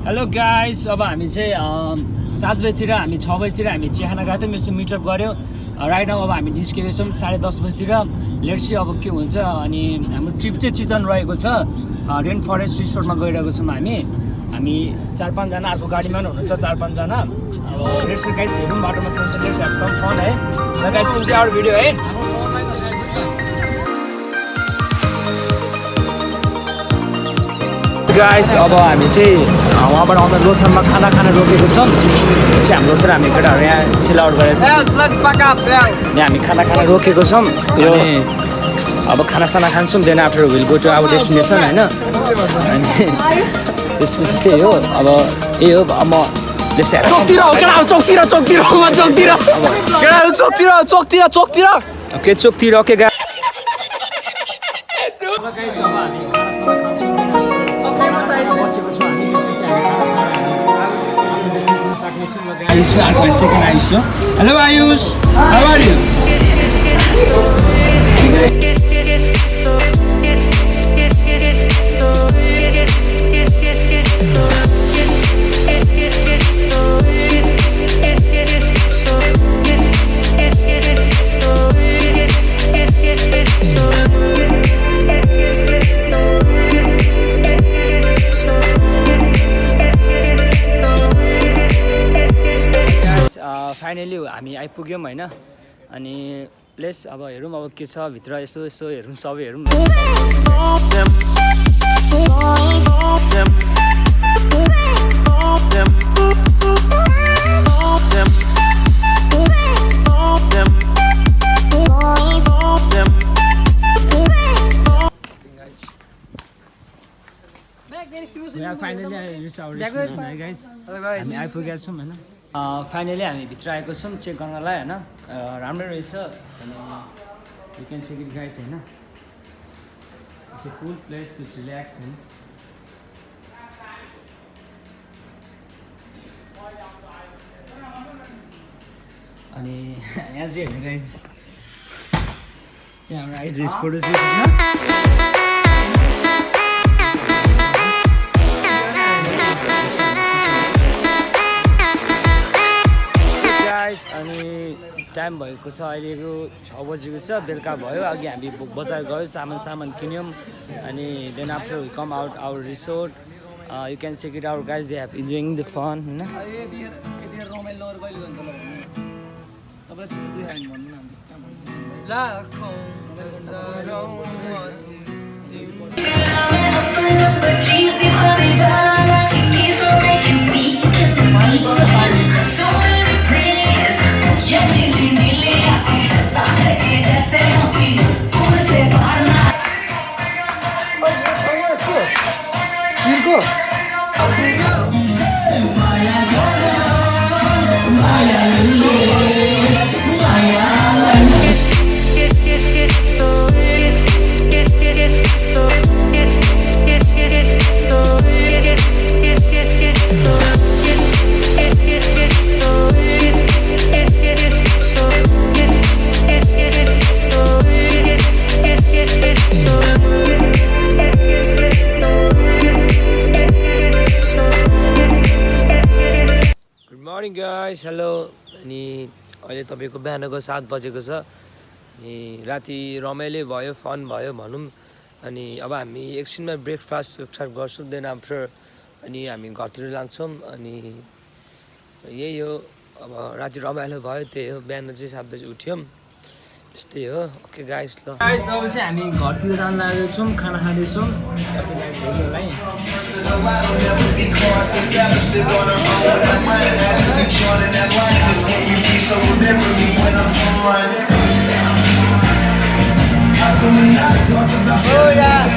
Hello guys, अब हामी चाहिँ 7 बजीतिर हामी 6 बजीतिर हामी चिया खाना गएको थियौँ, यसो मिटअप गऱ्यो। राइट नाउ अब हामी निस्केको छौँ 10:30 बजीतिर। लेट्स सी अब के हुन्छ। अनि हाम्रो ट्रिप चाहिँ चितवन रहेको छ, रेन फरेस्ट रिसोर्टमा गइरहेको छौँ हामी 4-5 जना, अर्को गाडीमा पनि हुनुहुन्छ 4-5 जना। अब लेट्स सी गाइस, हेरौँ बाटोमा के हुन्छ। लेट्स ह्याभ सम फन है। ल गाइस, कुन चाहिँ अरू भिडियो है। गाइस, अब हामी चाहिँ वहाँबाट आउँदा लोथरमा खाना खान रोकेको छौँ। चाहिँ हाम्रो लोथर हामी केटाहरू यहाँ चिल आउट गरेको छौँ। यहाँ हामी खाना खान रोकेको छौँ। यो अब खानासाना खान्छौँ, then after will go to our destination होइन। अनि त्यसपछि त्यही हो, अब यही हो। अब म चोकतिर ओके गा। Ayush, my second Ayush. Hello Ayush, how are you? Finally हामी आइपुग्यौँ होइन। अनि लेट्स अब हेरौँ अब के छ भित्र, यसो हेरौँ, सबै हेरौँ। फाइनली हामी आइपुगेका छौँ होइन। फाइनली हामी भित्र आएको छौँ चेक गर्नलाई होइन। राम्रै रहेछ। अनि यु क्यान चेक इट गाइज होइन। इट्स अ कुल प्लेस टु रिल्याक्स होइन। अनि यहाँ चाहिँ हेर्नु गाइज, यहाँ हाम्रो आइज फोटो चाहिँ अनि टाइम भएको छ अहिलेको 6 बजेको छ, बेलुका भयो। अघि हामी बजार गयो, सामान किन्यौँ। अनि then after we come out our resort. You can check it out guys, they have enjoying the fun होइन। Morning guys, hello. अनि अहिले तपाईँको बिहानको 7 बजेको छ। अनि राति रमाइलो भयो, फन भयो भनौँ। अनि अब हामी एकछिनमा ब्रेकफास्ट गर्छौँ, देन आफ्टर अनि हामी घरतिर जान्छौँ। अनि यही हो, अब राति रमाइलो भयो, त्यही हो। बिहान चाहिँ 7 बजी उठ्यौँ, त्यस्तै हो। ओके गाइस, ल गाइस, अब चाहिँ हामी घरतिर जान लागेको छौँ, खाना खाँदैछौँ। Oh yeah.